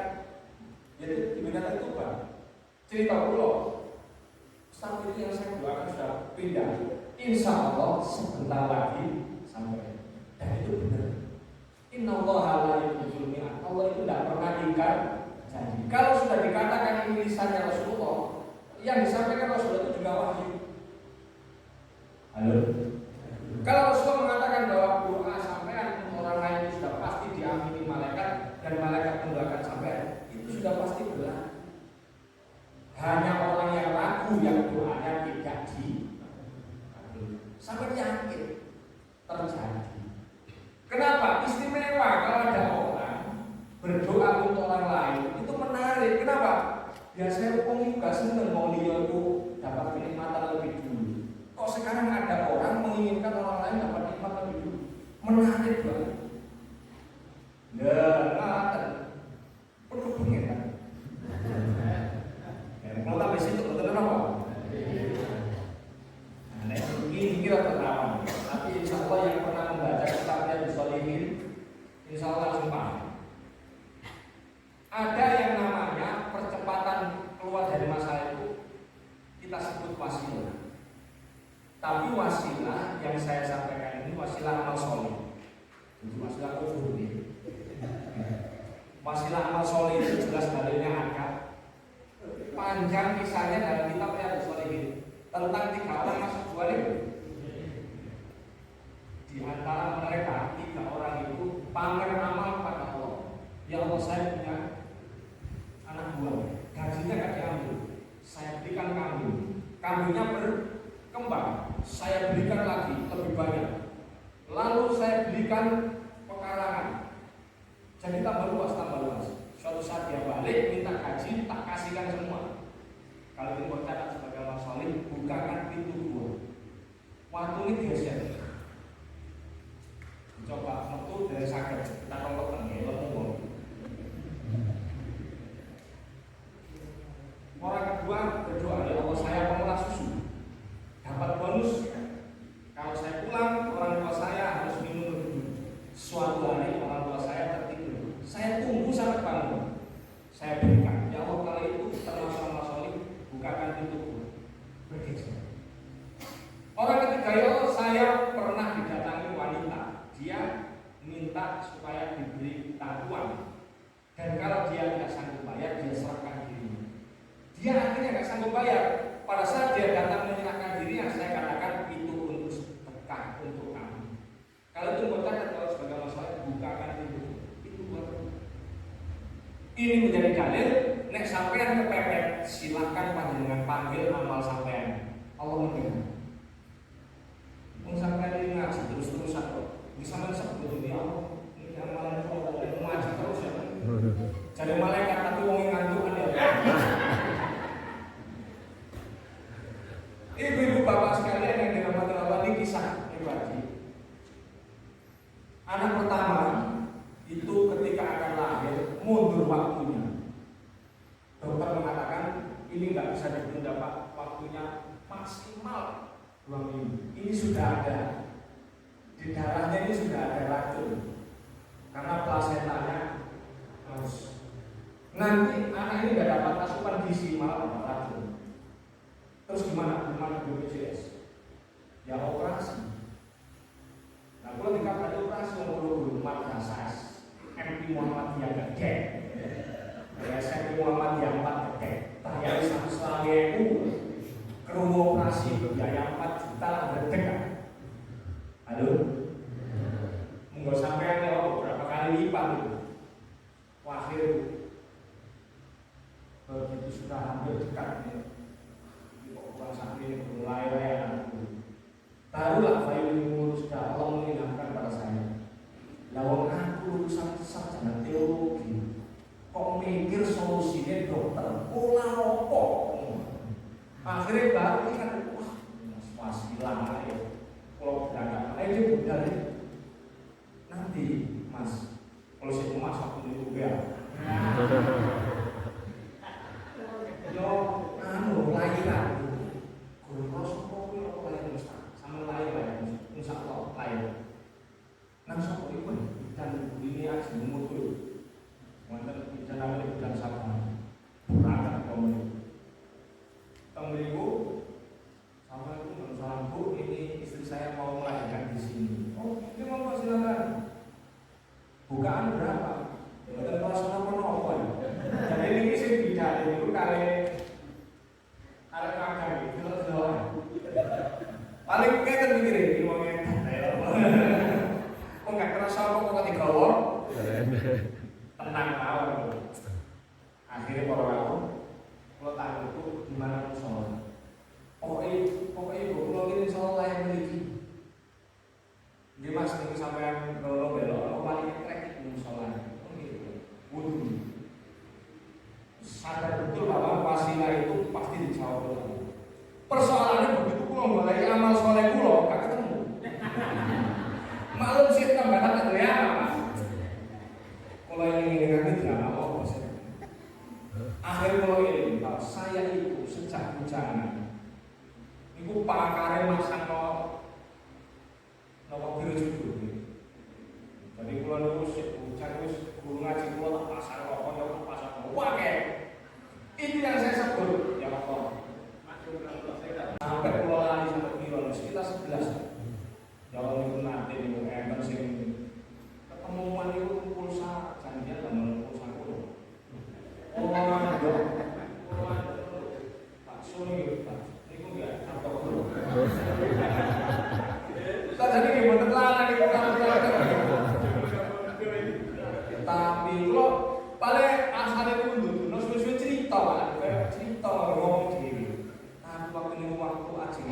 Jadi dipindah ke Tuban. Cerita pulau. Saat ini yang saya doakan sudah pindah. Insya Allah sebentar lagi sampai. Dan itu benar. Innallaha la yukhlifu al-mi'ad. Allah itu tidak pernah ingkar janji. Kalau sudah dikatakan ini lisannya Rasulullah, yang disampaikan Rasulullah itu juga wahyu. Halo. Kalau Rasulullah mengatakan bahwa doa sampean orang lain itu sudah pasti diamini malaikat dan malaikat mendoakan sampean, itu sudah pasti benar. Hanya orang yang ragu yang doanya tidak sampai yakin terjadi. Kenapa? Istimewa kalau ada orang berdoa untuk orang lain itu menarik. Kenapa? Biasanya orang juga senang mau dia itu dapat kenikmatan lebih dulu. Kok sekarang ada orang menginginkan orang lain dapat nikmat lebih dulu? Menarik banget. Ngaten. Perlu pengen. Kalau sampai situ betul apa? Nah, ini kira pertama. Tapi insya Allah yang pernah membaca kitabnya Sholihin, insya Allah langsung paham. Ada yang namanya percepatan keluar dari masalah itu kita sebut wasilah. Tapi wasilah yang saya sampaikan ini wasilah amal soleh. Itu wasilah kufur ini. Wasilah amal soleh itu jelas dalilnya ada. Panjang kisahnya dalam kitab Riyadhus Shalihin tentang 3 orang masuk surga. Di antara mereka 3 orang itu pamer amal pada Allah. Ya Allah, saya punya anak buah, gajinya gak diambil. Saya berikan kambingnya berkembang. Saya berikan lagi lebih banyak. Lalu saya berikan pekarangan. Jadi tambah luas. Suatu saat dia balik minta gaji, tak kasihkan semua. Kalau ini mau catat sebagai amal soleh, bukakan pintu gua. Waktu ini geser. sakit kita kompeten ya lemu. Orang kedua berdoa, ya Allah saya pengolah susu dapat bonus kalau saya pulang orang tua saya harus minum dulu. Suatu hari orang tua saya tertidur, saya tunggu sampai bangun, saya berikan. Ya Allah kalau itu termasuk amal soleh, bukakan pintuku. Begitu. Orang ketiga, ya Allah saya pernah didatangi wanita, dia minta supaya diberi tangguhan, dan kalau dia tidak sanggup bayar, dia serahkan dirinya. Dia akhirnya tidak sanggup bayar. Pada saat dia datang menyerahkan dirinya, saya katakan itu untuk sedekah untuk kamu. Kalau itu buat kalau sebagai masalah, bukakan pintu. Itu buat. Ini menjadi dalil. Nek sampean kepepet, silakan panjenengan panggil amal sampean. Allah mendengar. Sampai ini ngaji terus-terusan kok. Bisa sebut ini Allah. Ini amalan itu ngaji terus ya. Jadi malaikat tapi wong ngantuk ya. Ibu-ibu bapak sekalian yang dirahmati Allah, ini kisah pribadi. Anak pertama itu ketika akan lahir mundur waktunya. Dokter mengatakan ini nggak bisa ditunda Pak, waktunya maksimal 2 minggu. Ini sudah ada di darahnya, ini sudah ada racun karena plasentanya harus. Nanti anak ini nggak dapat asupan gizi malah racun. Terus gimana BPJS? Ya operasi. Nah kalau dikatakan operasi ngurus madrasah MP Muhammadiyah gede, ya SMP Muhammadiyah 4 gede, bayar 100.000 kerungu operasi biaya 4 juta gede kan? Halo? Mungkin sampai ada beberapa kali lipat itu. Akhir begitu sudah hampir dekat ya. Orang sakit mulai anakku. Taruhlah Fayul mengurus Allah mengingatkan pada saya. Lawang aku lulusan sarjana teologi. Kok mikir solusinya dokter? Pola opo? Akhirnya baru ingat, wah masih lama ya. Kalau berangkat, ini benar ya. Nanti Mas, kalau saya mau masuk di juga. Yo, lahiran. Kalau sopo kuwi apa lain Ustaz? Sama lain insyaallah lain. Nang sopo iku dan ini aja mutu. Wonten bicara dan sabar. Berangkat komunikasi. Tengriku sama itu salam Bu, ini istri saya mau melahirkan di sini. Oh, ini mau silakan. Bukaan berapa? Betul personal apa ya? Jadi ini sih tidak itu kali kakak gitu loh. Paling kita mikirin ini wongnya. Kok nggak kerasa kok digawa? Tenang awal. Akhirnya kalau tahu itu gimana soal? Pokoknya kalau ini soal lain memiliki. Dia mas ini sampai kalau belok, paling trek itu soalnya. Wudhu. Sadar betul bahwa wasilah itu pasti dijawab oleh. Persoalannya begitu pulang mulai amal soleh pulau gak ketemu. Maklum sih tambah tak ya apa? Kalau ini kan drama apa sih? Akhir kalau ini, kalau saya itu sejak bujangan, itu pakarnya masang no biru judul. Jadi kalau nunggu hujan terus guru ngaji kalau tak pasang rokok, tak pasang wakai. Itu yang saya sebut ya Allah. Sampai pulau lali sampai Biron sekitar 11. Ya Allah itu nanti itu enten sing ketemuan itu pulsa janjian dengan pulsa kulo. Orang dok, orang tak sulit tak. Ini enggak apa kulo. Tak jadi gimana telan ini tapi lo paling asal itu dulu, nulis cerita, cerita ngomong sendiri. Tapi waktu ini waktu aja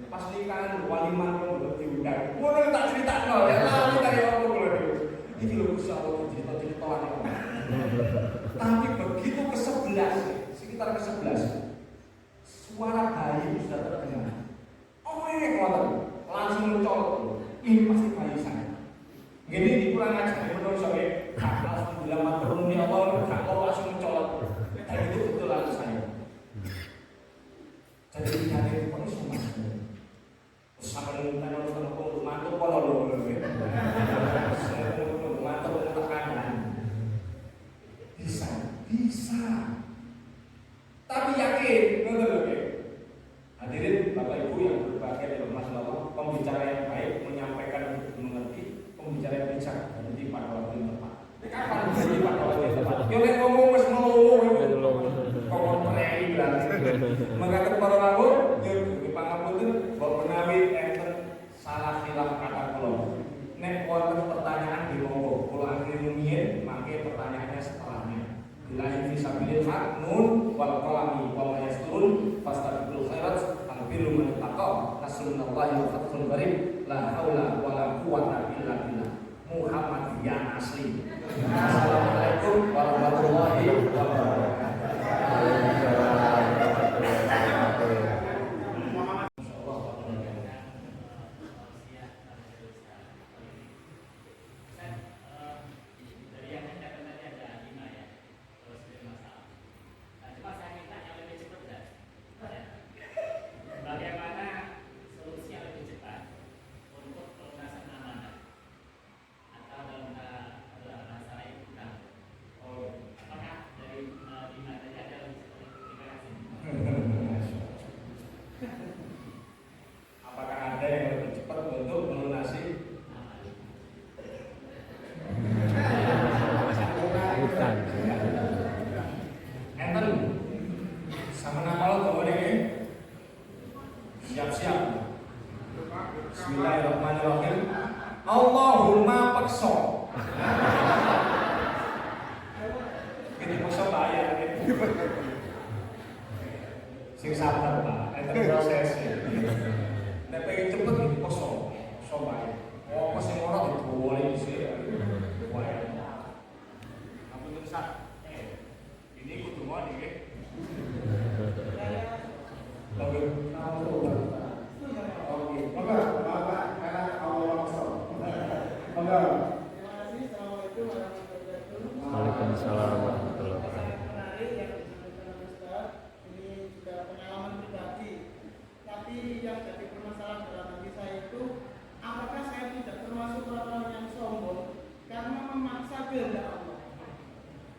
pas nikahan waliman lo diundang. Mulai tak cerita no, ya lalu kayak apa boleh. Ini lo bisa lo cerita tapi begitu ke-11, sekitar ke-11, suara bayi sudah terdengar. Oh ini keluar langsung mencolok. Ini pasti bayi saya. Gini dikurang ajar. seneng tenan seneng mantuk kono lho. Seneng mantuk tekanan. Bisa. Tapi yakin, ngoten lho nggih. Hadirin Bapak Ibu yang berbahagia dalam masalah Allah, pembicara yang baik menyampaikan mengerti, pembicara yang bijak berhenti pada waktu yang tepat. Ini kapan berhenti pada waktu yang tepat? Yo nek ngomong wis ngomong kok prei berarti. Mengatakan para lawuh, yo pangapunten mbok menawi enten salah khilaf kata kula. Nek wonten pertanyaan di monggo, kula akhiri rumiyin, mangke pertanyaannya setelahnya. Billahi fisabilil haq nun wal qalami wa ma yasturun fastabiqul khairat anbiru man taqwa nasrullahi wa fathul qarib la haula wala quwwata illa billah. Muhammadiyah asli. Assalamualaikum warahmatullahi wabarakatuh. Bismillahirrahmanirrahim. Allahumma pakso. Ini pakso bahaya. Sing sabar Pak, itu proses. Nek pengen cepet iki pakso. Pakso bahaya. Apa sing ora diboleh sih. Wah. Ampun Ustaz. Ini kudu mau nggih. Oke. Waalaikumsalam warahmatullahi wabarakatuh. Menarik yang disampaikan Ustaz, ini juga pengalaman pribadi. Tapi yang jadi permasalahan dalam hati saya itu, apakah saya tidak termasuk orang yang sombong karena memaksa kehendak Allah?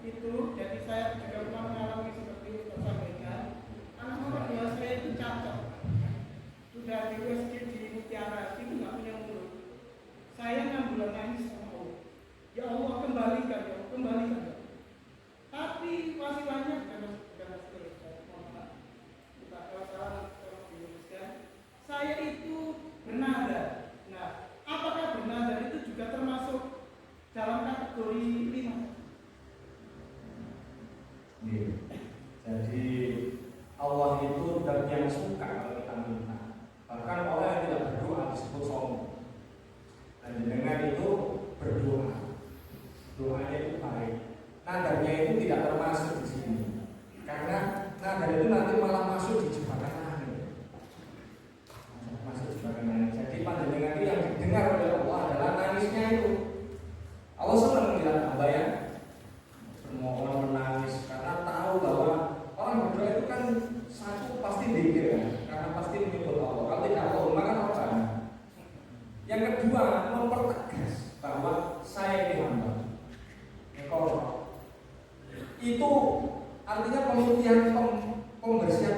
Itu jadi saya juga pernah mengalami seperti Ustaz sampaikan. Anak nomor 2 saya itu cacat. Sudah di USG di Mutiara itu nggak punya mulut. Saya 6 bulan nangis sama Allah. Ya Allah kembalikan, ya Allah kembalikan. Tapi masih banyak saya itu bernada. Nah, apakah bernada itu juga termasuk dalam kategori 5? Jadi Allah itu dan yang suka kalau kita minta. Bahkan orang yang tidak berdoa disebut sombong. Dan dengan itu berdoa, doanya itu baik. Nadanya itu tidak termasuk di sini, karena nada itu nanti malah masuk di jebakan angin. Masuk jebakan angin. Jadi panjenengan itu yang didengar oleh Allah adalah nangisnya itu. Allah senang melihat hamba yang bermohon menangis karena tahu bahwa orang berdoa itu kan satu pasti zikir kan, karena pasti menyebut Allah. Kalau tidak Allah makan apa? Yang kedua mempertegas bahwa saya ini hamba. Itu artinya pembersihan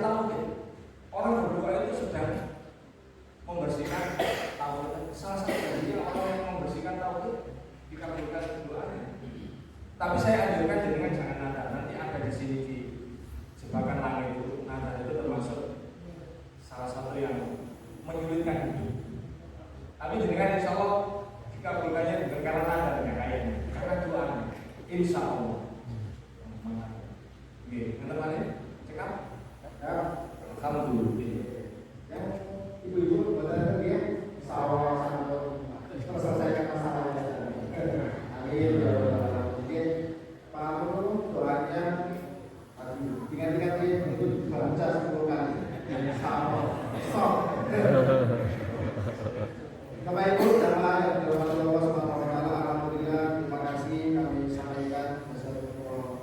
tauhid. Orang berdoa itu sedang membersihkan tauhid. Salah satu dari orang yang membersihkan tauhid dikabulkan doanya. Tapi saya anjurkan dengan jangan nada. Nanti ada di sini di jebakan langit itu. Nada itu termasuk salah satu yang menyulitkan hidup. Tapi dengan insya Allah dikabulkannya bukan karena nada dan kayaknya, karena doanya. Insya Allah. Oke, teman-teman, cekap. Ya, alhamdulillah. Ya, ibu-ibu boleh lagi ya. Sawah selesaikan masalahnya. Amin. Mungkin Pak Guru doanya ingat-ingat ini baca 10 kali. Sawah. Sok. Bapak Ibu jamaah yang dirahmati Allah Subhanahu wa taala, alhamdulillah terima kasih kami sampaikan semoga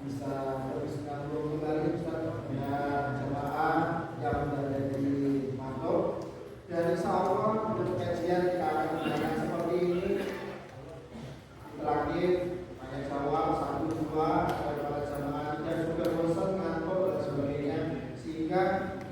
bisa terus kembali Ustaz dengan jamaah yang 3